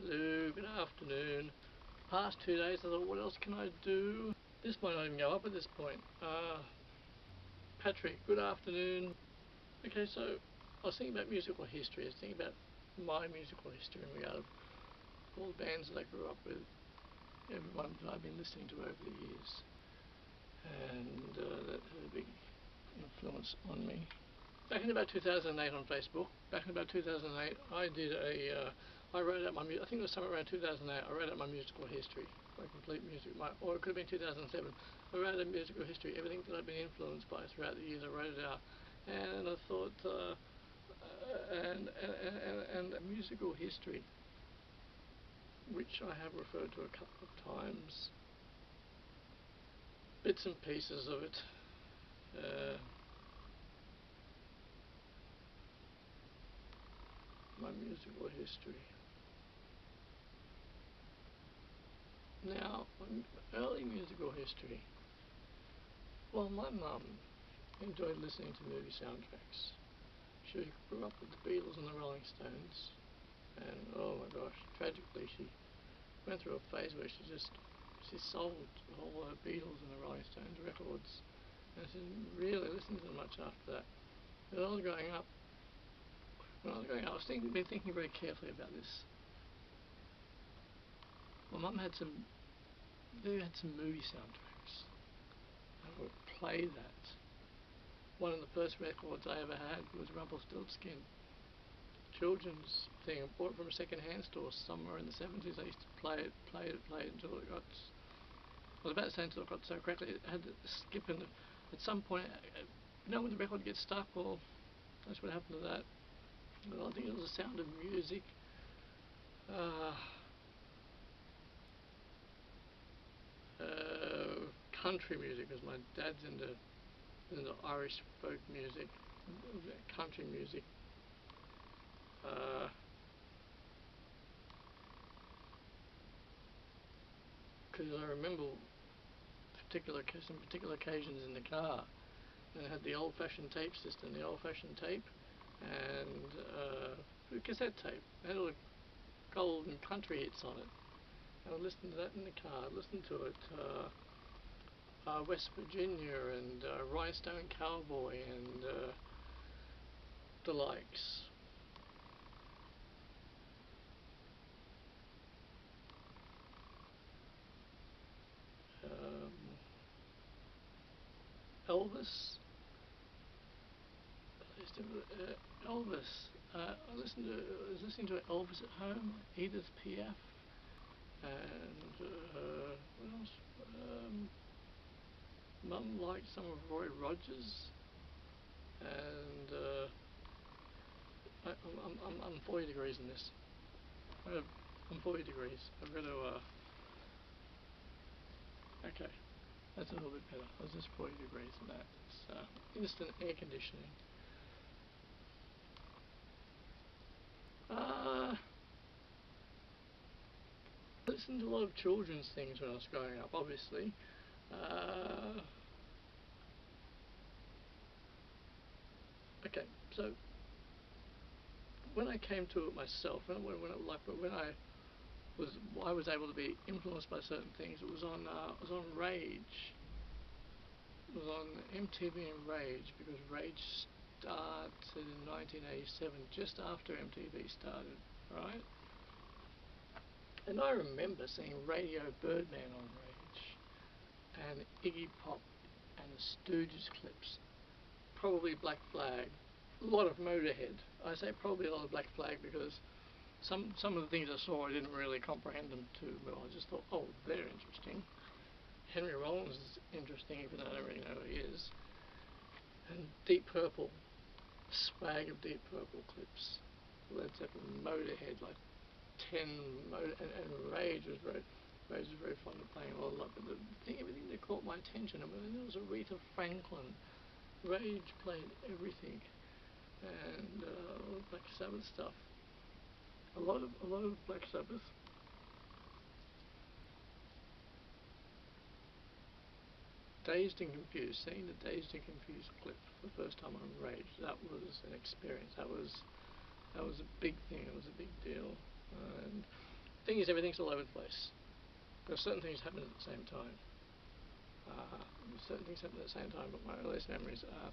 Hello, good afternoon. Past 2 days I thought, what else can I do? This might not even go up at this point. Patrick, good afternoon. Okay, so I was thinking about musical history. I was thinking about my musical history in regard of all the bands that I grew up with, everyone that I've been listening to over the years. And that had a big influence on me. Back in about 2008 on Facebook, back in about 2008, I wrote out my, I think it was somewhere around 2008, I wrote out my musical history, my complete music, or it could have been 2007. I wrote out musical history, everything that I've been influenced by throughout the years, I wrote it out. And I thought, and musical history, which I have referred to a couple of times, bits and pieces of it. My musical history. Now, early musical history. Well, my mum enjoyed listening to movie soundtracks. She grew up with the Beatles and the Rolling Stones, and oh my gosh, tragically she went through a phase where she sold all her Beatles and the Rolling Stones records, and she didn't really listen to them much after that. When I was growing up, I was thinking very carefully about this. My mum had some movie soundtracks. I would play that. One of the first records I ever had was Rumpelstiltskin, children's thing. I bought it from a second-hand store somewhere in the 70s. I used to play it until it got. I was about to say until it got so crackly. It had to skip, and at some point, when the record gets stuck, well, that's what happened to that. But I think it was The Sound of Music. Country music, because my dad's into Irish folk music, country music. Because I remember some particular occasions in the car, and it had the old-fashioned tape system, and a cassette tape. It had all the gold and country hits on it. And I listened to that in the car. I listened to it. West Virginia and Rhinestone Cowboy and the likes. Elvis. Elvis. I was listening to Elvis at home. Edith Piaf. And what else? Mum liked some of Roy Rogers, and I'm 40 degrees in this. I'm 40 degrees. I've got to. Okay, that's a little bit better. I was just 40 degrees in that. It's instant air conditioning. I listened to a lot of children's things when I was growing up, obviously. Okay, so when I came to it myself, when I was able to be influenced by certain things, it was on Rage. It was on MTV and Rage, because Rage started in 1987, just after MTV started, right? And I remember seeing Radio Birdman on Rage, and Iggy Pop, and the Stooges clips, probably Black Flag, a lot of Motorhead. I say probably a lot of Black Flag because some of the things I saw I didn't really comprehend them too well. I just thought, oh, they're interesting. Henry Rollins is interesting, even though I don't really know who he is. And Deep Purple, swag of Deep Purple clips, Led Zeppelin, Motorhead, like 10 and Rage was very fond of playing all a lot. But everything that caught my attention, I mean, there was Aretha Franklin. Rage played everything, and Black Sabbath stuff. A lot of Black Sabbath. Dazed and Confused. Seeing the Dazed and Confused clip for the first time on Rage, that was an experience. That was a big thing. It was a big deal. And thing is, everything's all over the place. Because certain things happen at the same time. Certain things happen at the same time, but my earliest memories are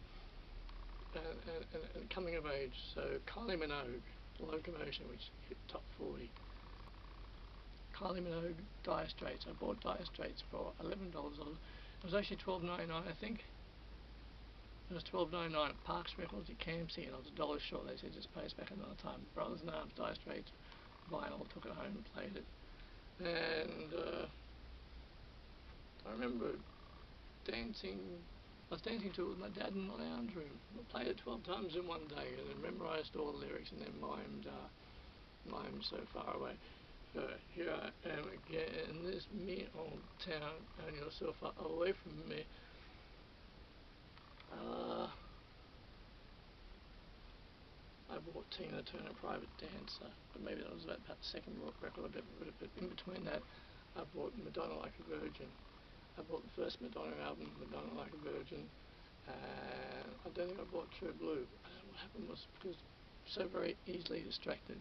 and coming of age. So Kylie Minogue, Locomotion, which hit top 40. Kylie Minogue Dire Straits. I bought Dire Straits for $11. It was actually $12.99, I think. It was $12.99 at Parks Records at Campsie, and I was $1 short. They said just pay us back another time. Brothers in Arms, Dire Straits, vinyl. Took it home and played it. And I remember dancing. I was dancing to it with my dad in the lounge room. I played it 12 times in one day, and then memorised all the lyrics, and then mimed So Far Away. So here I am again in this mean old town, and you're so far away from me. I bought Tina Turner Private Dancer, but maybe that was about the second record. But in between that, I bought Madonna Like a Virgin. I bought the first Madonna album, Madonna Like a Virgin, and I don't think I bought True Blue. And what happened was, because so very easily distracted,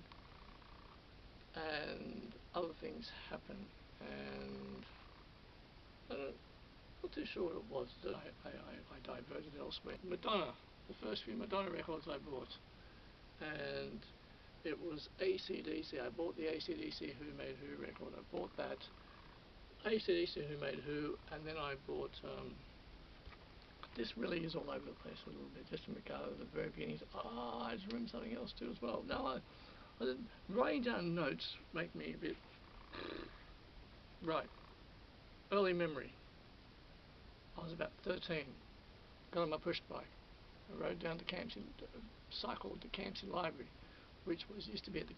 and other things happened, and I'm not too sure what it was that I diverted elsewhere. Madonna, the first few Madonna records I bought, and it was AC/DC. I bought the AC/DC Who Made Who record. I bought that. AC/DC Who Made Who, and then I bought, this really is all over the place a little bit, just in regard to the very beginnings. I just remember something else too as well. Now, writing down notes make me a bit, right, early memory. I was about 13, got on my push bike. I rode down to Campsie, cycled to Campsie Library, which used to be at the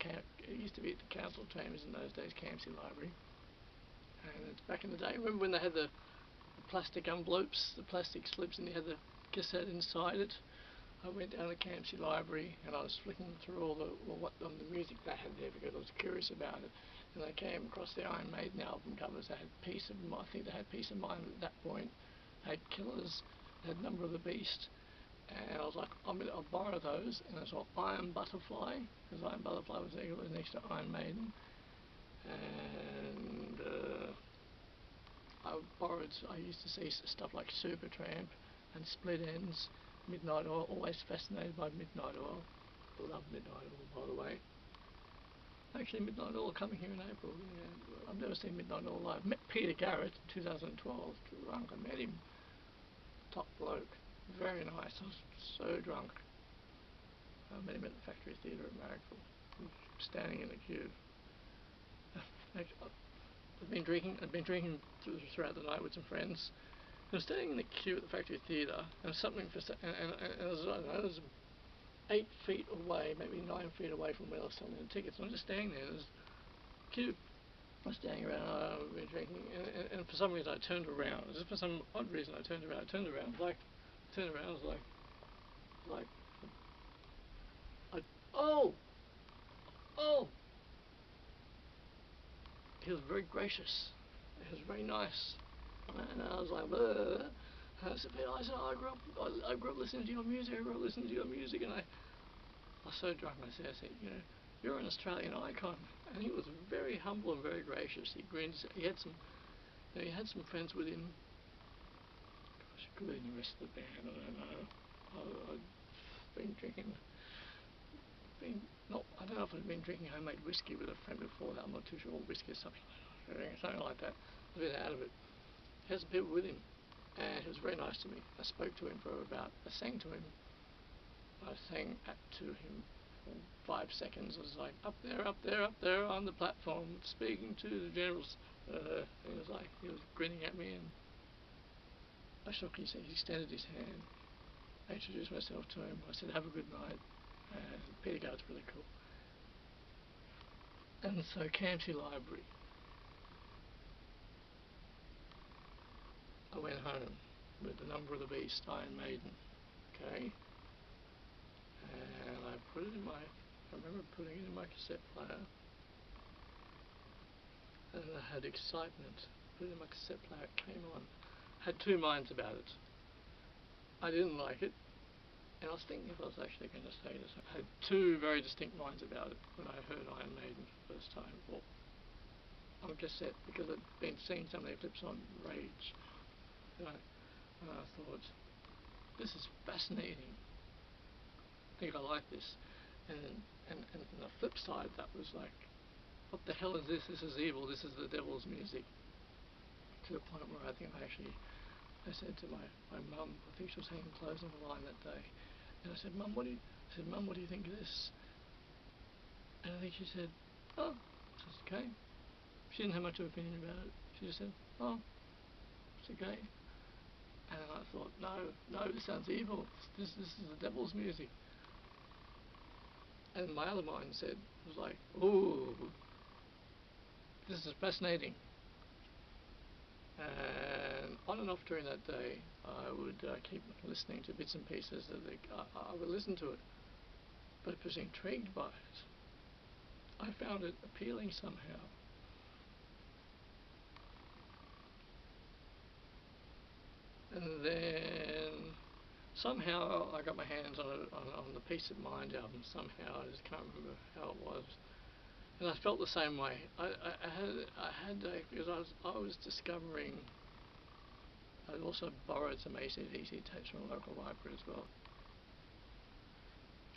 council chambers in those days, Campsie Library. And it's back in the day. Remember when they had the plastic envelopes, the plastic slips, and you had the cassette inside it? I went down to Campsie Library, and I was flicking through all the music they had there, because I was curious about it. And I came across the Iron Maiden album covers. They had Peace of Mind. I think they had Peace of Mind at that point. They had Killers. They had Number of the Beast. And I was like, I'll borrow those. And I saw Iron Butterfly, because Iron Butterfly was next to Iron Maiden. And I used to see stuff like Supertramp and Split Ends, Midnight Oil. Always fascinated by Midnight Oil. I love Midnight Oil, by the way. Actually, Midnight Oil coming here in April. Yeah, I've never seen Midnight Oil live. Met Peter Garrett in 2012. Drunk. I met him. Top bloke. Very nice. I was so drunk. I met him at the Factory Theatre at Marrickville. Standing in the queue. I'd been drinking throughout the night with some friends. I was standing in the queue at the Factory Theatre, and something and I was 8 feet away, maybe 9 feet away from where I was selling the tickets. And I was just standing there. There's a queue. I was standing around. I'd been drinking, and for some reason I turned around. Just for some odd reason I turned around. I was like, oh. He was very gracious. He was very nice. And I was like, and I said, I grew up listening to your music. And I was so drunk. I said, you're an Australian icon. And he was very humble and very gracious. He grinned. He had some friends with him. Gosh, it could have been the rest of the band. I don't know. I'd been drinking. I don't know if I'd been drinking homemade whiskey with a friend before that. I'm not too sure. Whiskey or something like that. I was a bit out of it. He had some people with him, and he was very nice to me. I spoke to him I sang to him. I sang to him for 5 seconds. I was like, up there on the platform, speaking to the generals. He was grinning at me, and I shook his hand. He extended his hand. I introduced myself to him. I said, have a good night. And Peter Garrett's really cool. And so Campsie Library. I went home with the Number of the Beast, Iron Maiden. Okay? And I remember putting it in my cassette player. And I had excitement. Put it in my cassette player, it came on. I had two minds about it. I didn't like it. And I was thinking if I was actually going to say this. I had two very distinct minds about it when I heard Iron Maiden for the first time. Well, on cassette because I'd been seeing so many clips on Rage. And I thought, this is fascinating. I think I like this. And the flip side, that was like, what the hell is this? This is evil. This is the devil's music. To the point where I think I said to my mum, I think she was hanging clothes on the line that day, and I said, Mum, what do you think of this? And I think she said, oh, it's okay. She didn't have much of an opinion about it. She just said, oh, it's okay. And I thought, no, this sounds evil. This is the devil's music. And my other mind was like, ooh, this is fascinating. And on and off during that day, I would keep listening to bits and pieces. I would listen to it, but I was intrigued by it. I found it appealing somehow. And then somehow I got my hands on the Peace of Mind album. Somehow, I just can't remember how it was. And I felt the same way. I had because I was discovering. I also borrowed some AC/DC tapes from a local library as well.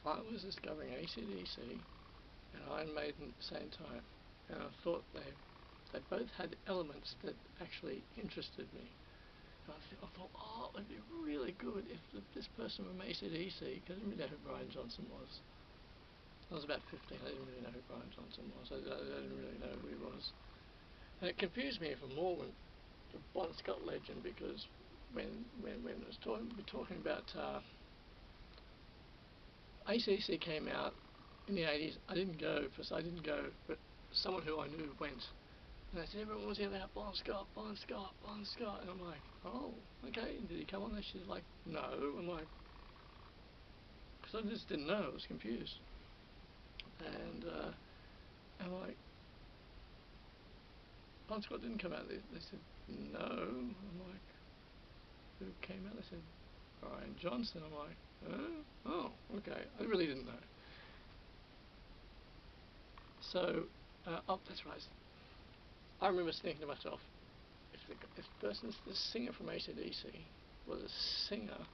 I was discovering AC/DC and Iron Maiden at the same time, and I thought they both had elements that actually interested me. And I thought, oh, it'd be really good if this person from AC/DC, because I didn't really know who Brian Johnson was. I was about 15, I didn't really know who Brian Johnson was. I didn't really know who he was. And it confused me even more when the Bon Scott legend, because when it was talking about AC/DC came out in the 80s, I didn't go, but someone who I knew went. And I said, everyone was yelling out, Bon Scott, Bon Scott, Bon Scott. And I'm like, oh, okay, did he come on there? She's like, no. I'm like, because I just didn't know, I was confused. And I'm like, Bon Scott didn't come out. They said, no. I'm like, who came out? They said, Brian Johnson. I'm like, oh, okay. I really didn't know. So, oh, that's right. I remember thinking to myself, if the singer from AC/DC was a singer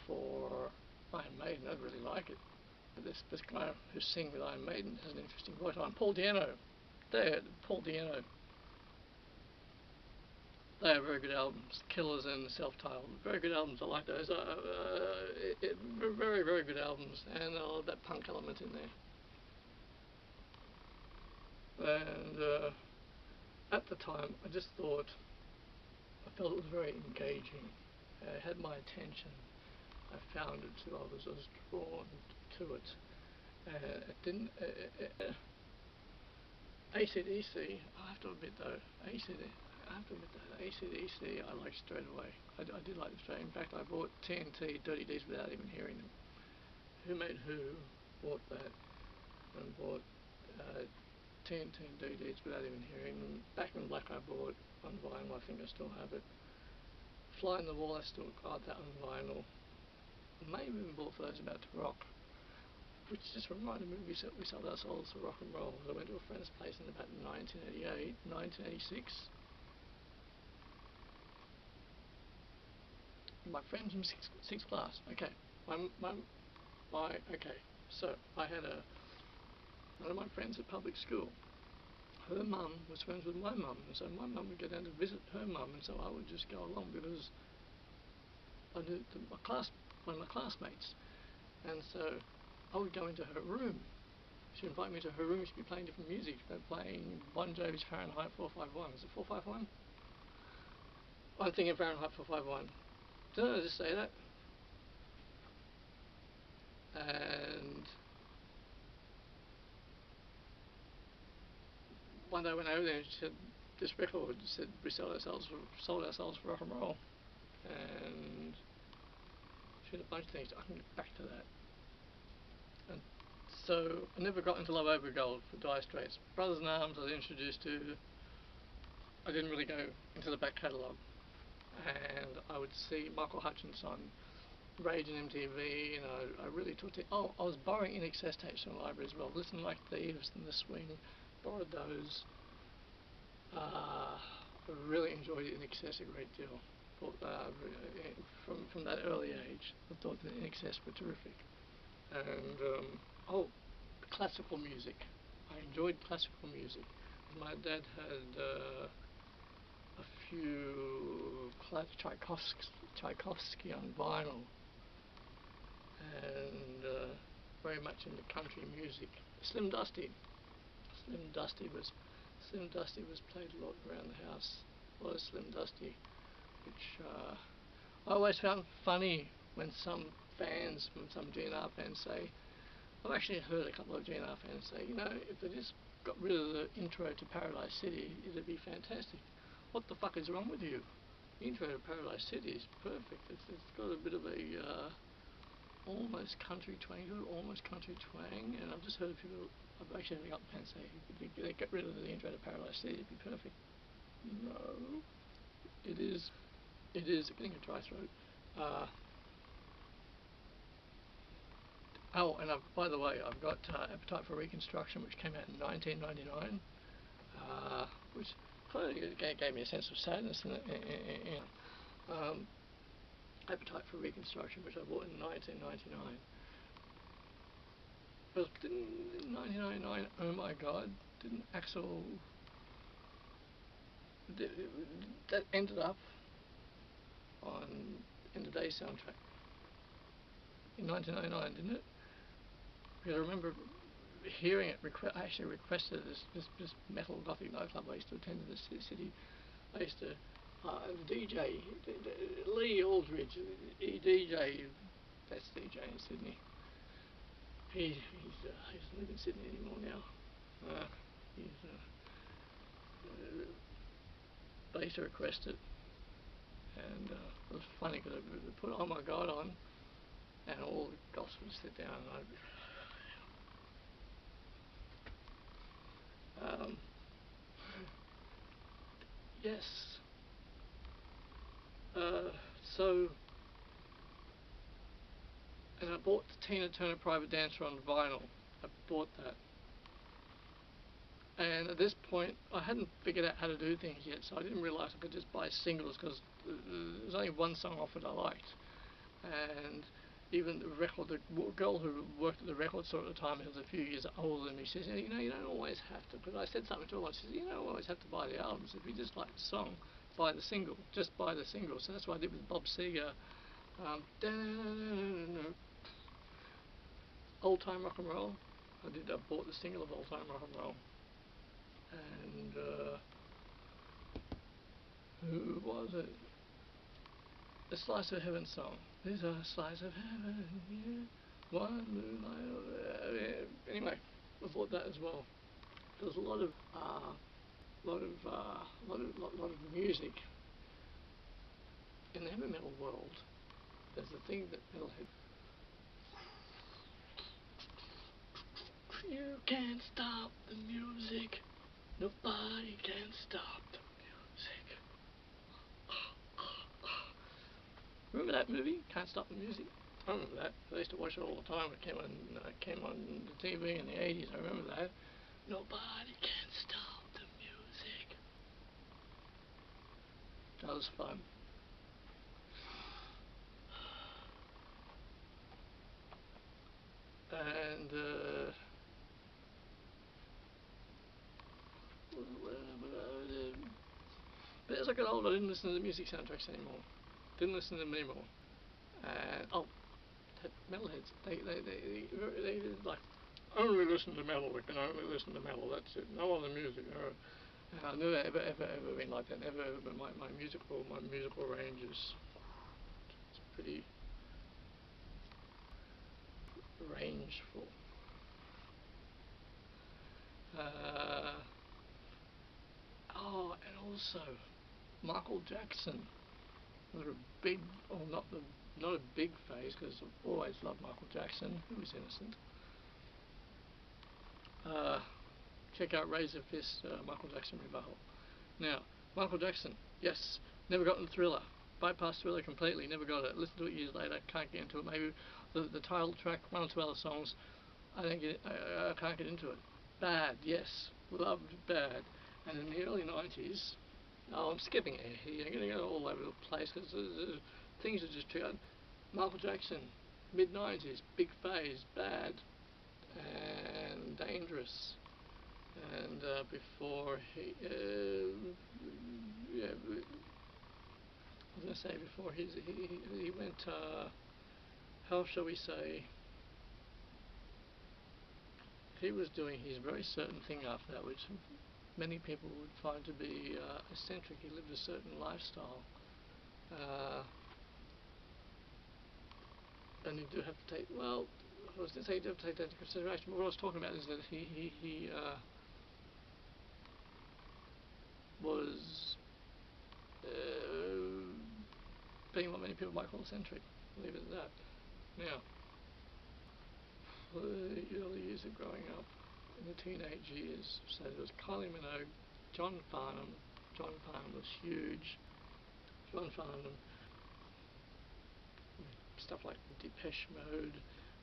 for Iron Maiden, I'd really like it. But this guy who's singing with Iron Maiden has an interesting voice. I'm Paul Di'Anno. Paul Di'Anno. They are very good albums. Killers and Self-Titled. Very good albums. I like those. Very, very good albums. And that punk element in there. And at the time, I just thought, I felt it was very engaging. It had my attention. I found it too. I was drawn to it. It didn't. AC/DC, I have to admit though, AC/DC I liked straight away. I did like them straight. In fact, I bought TNT Dirty Deeds without even hearing them. Who Made Who bought that and bought TNT and Dirty Deeds without even hearing them. Back in Black I bought on vinyl, I think I still have it. Fly on the Wall, I still got that on vinyl. Maybe even bought For Those About to Rock, which just reminded me we sold our souls for rock and roll. I went to a friend's place in about 1988, 1986. My friend from sixth class. Okay, okay. So I had one of my friends at public school. Her mum was friends with my mum, and so my mum would go down to visit her mum, and so I would just go along because I knew one of my classmates, and so I would go into her room. She'd invite me to her room. She'd be playing different music. She'd be playing Bon Jovi's Fahrenheit 451. Is it 451? I'm thinking Fahrenheit 451. Didn't I just say that? And one day I went over there and she said, this record said we sold ourselves for rock and roll. And she had a bunch of things. I can get back to that. And so I never got into Love Over Gold for Dire Straits. Brothers in Arms I was introduced to. I didn't really go into the back catalogue. And I would see Michael Hutchence on Rage and MTV, and I really took it. Oh, I was borrowing In Excess tapes from the library as well. Listen Like Thieves and The Swing, borrowed those. I really enjoyed it in excess a great deal. Thought, from that early age, I thought that in excess were terrific. And oh, classical music. I enjoyed classical music. My dad had a few Tchaikovsky on vinyl, and very much into country music. Slim Dusty. Slim Dusty was Slim Dusty was played a lot around the house. A lot of Slim Dusty, which I always found funny when some fans, when some GNR fans say, I've actually heard a couple of GNR fans say, you know, if they just got rid of the intro to Paradise City, it'd be fantastic. What the fuck is wrong with you? The intro to Paradise City is perfect. It's got a bit of a almost country twang to it, almost country twang, and I've just heard people, I've actually heard a couple of fans say, if they get rid of the intro to Paradise City, it'd be perfect. No, it is getting a dry throat. Oh, and by the way, I've got Appetite for Reconstruction, which came out in 1999, which kind of gave me a sense of sadness. Appetite for Reconstruction, which I bought in 1999. But in 1999, oh my God, didn't Axl... That ended up in the Day soundtrack in 1999, didn't it? Because I remember hearing it. I actually requested this metal gothic nightclub I used to attend in the city. I used to the DJ Lee Aldridge, DJ. That's DJ in Sydney. He doesn't live in Sydney anymore now. They used to request it, and it was funny because they put Oh My God on, and all the goths would sit down, and yes. So, and I bought the Tina Turner Private Dancer on vinyl. I bought that. And at this point, I hadn't figured out how to do things yet, so I didn't realise I could just buy singles because there was only one song off it I liked. And even the girl who worked at the record store at the time, who was a few years older than me, says, you know, you don't always have to, because I said something to her once, she says, you don't always have to buy the albums. If you just like the song, buy the single. Just buy the single. So that's what I did with Bob Seger. Old Time Rock and Roll. I bought the single of Old Time Rock and Roll. And who was it? The Slice of Heaven song. There's a slice of heaven, yeah. One moonlight. Anyway, I bought that as well. There's a lot of music in the heavy metal world. There's a thing that metalhead. You can't stop the music. Nobody can stop the music. Remember that movie? Can't Stop the Music? I remember that. I used to watch it all the time. It came on the TV in the 80s. I remember that. Nobody can stop the music. That was fun. And but as I got older, I didn't listen to the music soundtracks anymore. Didn't listen to them anymore. And metalheads, they like only listen to metal. We can only listen to metal. That's it. No other music. And I've never ever been like that. Never ever. But my musical range is pretty rangeful. And also Michael Jackson. Not a big, or not a big phase, because I've always loved Michael Jackson, who was innocent. Check out Razor Fist, Michael Jackson Revival. Now, Michael Jackson, yes, never gotten Thriller. Bypassed Thriller completely, never got it. Listened to it years later, can't get into it. Maybe the title track, one or two other songs, I can't get into it. Bad, yes, loved Bad. And in the early 90s, oh, I'm skipping ahead here, I'm going to go all over the place because things are just triggered. Michael Jackson, mid-90s, big phase, bad and dangerous. And before he, yeah, I was going to say before he went, how shall we say, he was doing his very certain thing after that, which many people would find to be eccentric. He lived a certain lifestyle. And you do have to take, well, I was going to say you do have to take that into consideration, but what I was talking about is that he was being what many people might call eccentric. Leave it at that. Now, the early years of growing up, in the teenage years, so there was Kylie Minogue, John Farnham. John Farnham was huge. John Farnham, stuff like Depeche Mode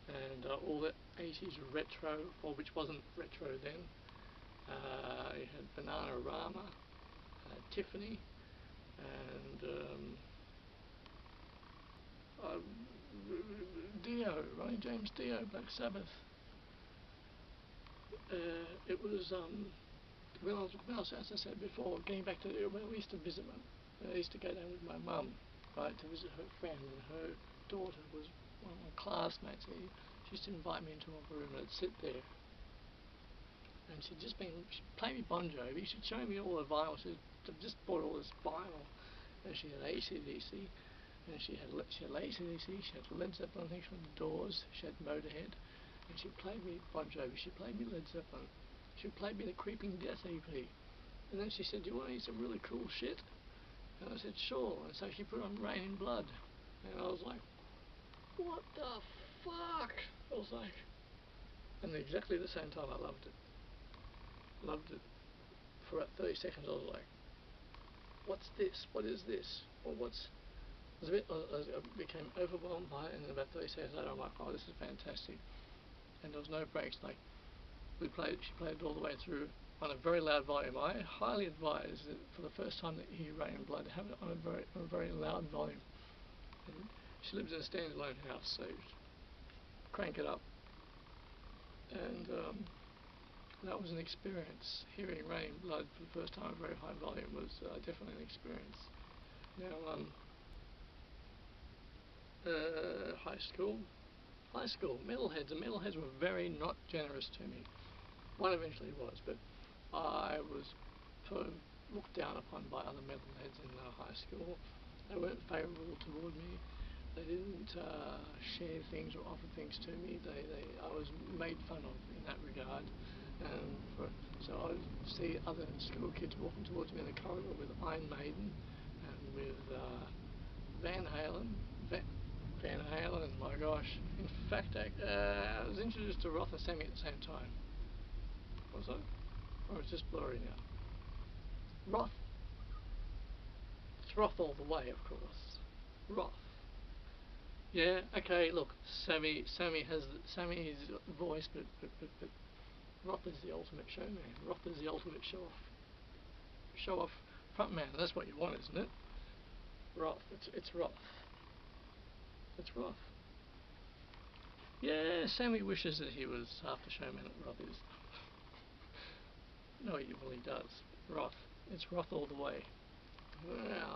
and all that 80s retro, or which wasn't retro then. You had Bananarama, Tiffany, and Dio, Ronnie James Dio, Black Sabbath. It was when I was, as I said before, getting back to when we used to visit I used to go down with my mum, right, to visit her friend, and her daughter was one of my classmates. She used to invite me into her room and I'd sit there. And she'd play me Bon Jovi, she'd show me all the vinyl, she'd just bought all this vinyl. And she had AC/DC, and she had AC/DC, she had Led Zeppelin things from the Doors, she had Motorhead, and she played me Bon Jovi, she played me Led Zeppelin, she played me the Creeping Death EP. And then she said, "Do you want to hear some really cool shit?" And I said, "Sure." And so she put on Rain in Blood. And I was like, what the fuck? I was like, and at exactly the same time I loved it. Loved it. For about 30 seconds I was like, what's this? What is this? Well, I became overwhelmed by it, and in about 30 seconds later I'm like, oh, this is fantastic. And there was no breaks. Like, she played it all the way through on a very loud volume. I highly advise that for the first time that you hear Rain and Blood, have it on a very loud volume. And she lives in a standalone house, so crank it up. And that was an experience. Hearing Rain and Blood for the first time at a very high volume was definitely an experience. Now, high school, metalheads. The metalheads were very not generous to me. One eventually was, but I was sort of looked down upon by other metalheads in high school. They weren't favourable toward me. They didn't share things or offer things to me. I was made fun of in that regard. So I would see other school kids walking towards me in the corridor with Iron Maiden and with Van Halen, my gosh. In fact, I was introduced to Roth and Sammy at the same time. Was I? Or it's just blurry now. Roth. It's Roth all the way, of course. Roth. Yeah, okay, look, Sammy has Sammy's voice, but Roth is the ultimate showman. Roth is the ultimate show-off frontman. That's what you want, isn't it? Roth. It's Roth. It's Roth. Yeah, Sammy wishes that he was half the showman that Roth is. No, he does. Roth. It's Roth all the way. Well,